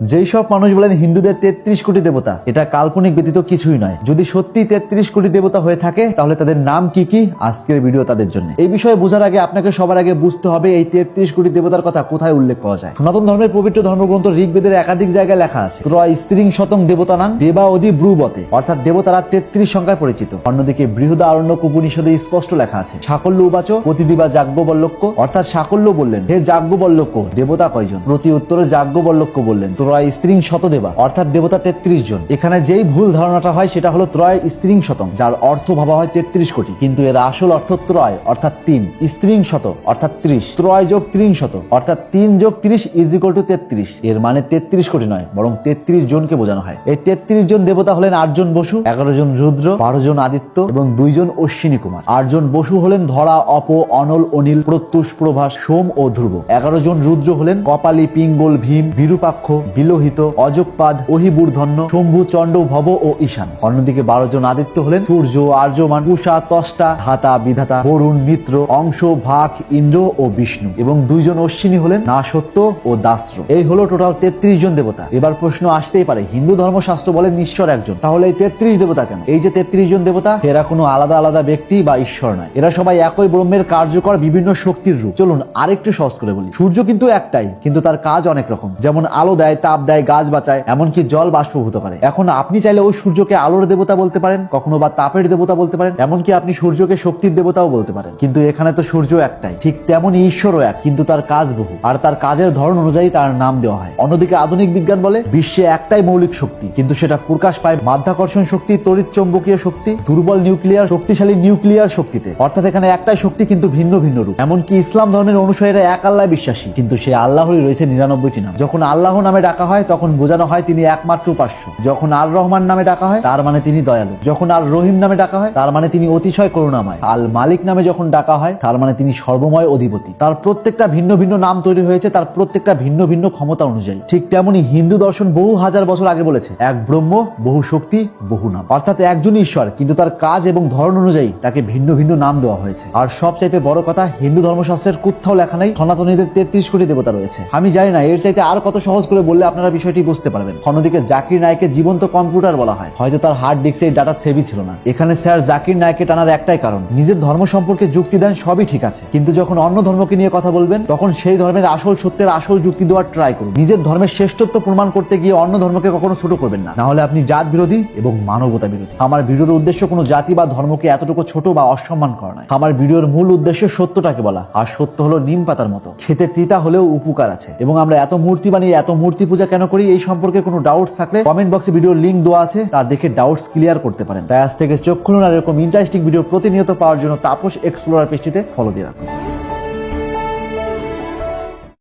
যেই সব মানুষ বলেন হিন্দুদের 33 কোটি দেবতা, এটা কাল্পনিক ব্যতীত কিছুই নয়। যদি সত্যি 33 কোটি দেবতা হয়ে থাকে তাহলে তাদের নাম কি কি, আজকের ভিডিও তাদের জন্য। এই বিষয়ে বোঝার আগে আপনাকে সবার আগে বুঝতে হবে এই 33 কোটি দেবতার কথা কোথায় উল্লেখ পাওয়া যায়। সনাতন ধর্মের পবিত্র ধর্মগ্রন্থ ঋগ্বেদের একাধিক জায়গায় লেখা আছে ত্রয় স্ত্রিং শতং দেবতানাং দেবা অধি ব্রুবতে, অর্থাৎ দেবতারা 33 সংখ্যায় পরিচিত। অন্যদিকে বৃহদারণ্যক উপনিষদে স্পষ্ট লেখা আছে সাকল্য উবাচ প্রতিদিবা যাজ্ঞবল্লক্য, অর্থাৎ সাকল্য বললেন হে যাজ্ঞবল্লক্য দেবতা কয়জন? প্রতি উত্তরে যাজ্ঞবল্লক্য বললেন ত্রয় স্ত্রিং শত দেবা, অর্থাৎ দেবতা 33 জন। এখানে যেই ভুল ধারণাটা হয় সেটা হলো ত্রয় স্ত্রিং শতং, যার অর্থ ভাবা হয় 33 কোটি, কিন্তু এর আসল অর্থ ত্রয় অর্থাৎ 3, স্ত্রিং শত অর্থাৎ 30, ত্রয় যোগ 3 শত অর্থাৎ 3 যোগ 30 ইজ ইকুয়াল টু 33। এর মানে 33 কোটি নয়, বরং 33 জনকে বোঝানো হয়। এই 33 জন দেবতা হলেন 8 জন বসু, 11 জন রুদ্র, 12 জন আদিত্য এবং 2 জন অশ্বিনী কুমার। 8 জন বসু হলেন ধরা, অপ, অনল, অনিল, প্রত্যুষ, প্রভাস, সোম ও ধ্রুব। 11 জন রুদ্র হলেন কপালী, পিঙ্গল, ভীম, বিরূপাক্ষ, বিলোহিত, অযোগপাদ, অহিবূর্ধন্য, শম্ভু, চণ্ড, ভব ও ঈশান। অন্যদিকে 12 জন আদিত্য হলেন সূর্য, আর্যমান, উষা, ত্বষ্টা, ধাতা, বিধাতা, বরুণ, মিত্র, অংশ, ভাগ, ইন্দ্র ও বিষ্ণু এবং 2 জন অশ্বিনী হলেন নাসত্য ও দাস্র। এই হলো টোটাল 33 জন দেবতা। এবার প্রশ্ন আসতেই পারে হিন্দু ধর্মশাস্ত্র বলেন ঈশ্বর একজন, তাহলে এই 33 দেবতা কেন? এই যে 33 জন দেবতা, এরা কোনো আলাদা আলাদা ব্যক্তি বা ঈশ্বর নয়, এরা সবাই একই ব্রহ্মের কার্যকর বিভিন্ন শক্তির রূপ। চলুন আরেকটু সহজ করে বলি। সূর্য কিন্তু একটাই, কিন্তু তার কাজ অনেক রকম। যেমন আলো দেয়, তাপ দেয়, গাছ বাঁচায়, এমনকি জল বাষ্পভূত করে। এখন আপনি চাইলে ওই সূর্যকে আলোর দেবতা বলতে পারেন, কখনো বা তাপের দেবতা বলতে পারেন, এমনকি আপনি সূর্যকে শক্তির দেবতাও বলতে পারেন। কিন্তু এখানে তো সূর্য একটাই, ঠিক তেমনই ঈশ্বরও এক, কিন্তু তার কাজ বহু, আর তার কাজের ধরন অনুযায়ী তার নাম দেওয়া হয়। অন্যদিকে আধুনিক বিজ্ঞান বলে বিশ্বে একটাই মৌলিক শক্তি, কিন্তু সেটা প্রকাশ পায় মাধ্যাকর্ষণ শক্তি, তড়িৎ চৌম্বকীয় শক্তি, দুর্বল নিউক্লিয়ার, শক্তিশালী নিউক্লিয়ার শক্তিতে। অর্থাৎ এখানে একটাই শক্তি কিন্তু ভিন্ন ভিন্ন রূপ। এমনকি ইসলাম ধর্মের অনুসারীরা এক আল্লাহ বিশ্বাসী, কিন্তু সে আল্লাহরই রয়েছে 99টি নাম। যখন আল্লাহ নামে ডাকা হয় তখন বোঝানো হয় তিনি একমাত্র উপাস্য। যখন আর রহমান নামে ডাকা হয় তার মানে তিনি দয়ালু। যখন আর রহিম নামে ডাকা হয় তার মানে তিনি অতিশয় করুণাময়। আল মালিক নামে যখন ডাকা হয় তার মানে তিনি সর্বময় অধিপতি। তার প্রত্যেকটা ভিন্ন ভিন্ন নাম তৈরি হয়েছে তার প্রত্যেকটা ভিন্ন ভিন্ন ক্ষমতা অনুযায়ী। ঠিক তেমনি হিন্দু দর্শন বহু হাজার বছর আগে বলেছে এক ব্রহ্ম, বহু শক্তি, বহু নাম, অর্থাৎ একজনই ঈশ্বর, কিন্তু তার কাজ এবং ধরন অনুযায়ী তাকে ভিন্ন ভিন্ন নাম দেওয়া হয়েছে। আর সবচাইতে বড় কথা, হিন্দু ধর্মশাস্ত্রের কোথাও লেখা নেই সনাতনীদের 33 কোটি দেবতা রয়েছে। আমি জানি না এর চাইতে আর কত সহজ করে বললে আপনারা বিষয়টি বুঝতে পারবেন। অন্যদিকে জাকির নায়েককে জীবন্ত কম্পিউটার বলা হয়, হয়তো তার হার্ড ডিস্কে এই ডাটা সেভই ছিল না। এখানে স্যার জাকির নায়েককে টানার একটাই কারণ, নিজের ধর্ম সম্পর্কে যুক্তি দেন সবই ঠিক আছে, কিন্তু যখন অন্য ধর্মকে নিয়ে কথা বলবেন তখন সেই ধর্মের আসল সত্যের আসল যুক্তি দেওয়ার ট্রাই করুন। নিজের ধর্মের শ্রেষ্ঠত্ব প্রমাণ করতে গিয়ে অন্য ধর্মকে কখনো ছোট করবেন না, নাহলে আপনি জাত বিরোধী এবং মানবতা বিরোধী। আমার ভিডিওর উদ্দেশ্য কোনো জাতি বা ধর্মকে এতটুকু ছোট বা অসম্মান করা নয়। আমার ভিডিওর মূল উদ্দেশ্য সত্যটাকে বলা, আর সত্য হলো নিম পাতার মতো, খেতে তিতা হলেও উপকার আছে। এবং আমরা এত মূর্তি বানিয়ে এত মূর্তি পূজা কেন করি, এই সম্পর্কে কোনো ডাউটস থাকলে কমেন্ট বক্সে ভিডিওর লিংক দেওয়া আছে, তা দেখে ডাউটস ক্লিয়ার করতে পারেন। তাই আজ থেকে চোখ খুলুন আর এরকম ইন্টারেস্টিং ভিডিও প্রতিনিয়ত পাওয়ার জন্য তাপস এক্সপ্লোরার পেজটিতে ফলো দিয়ে রাখুন।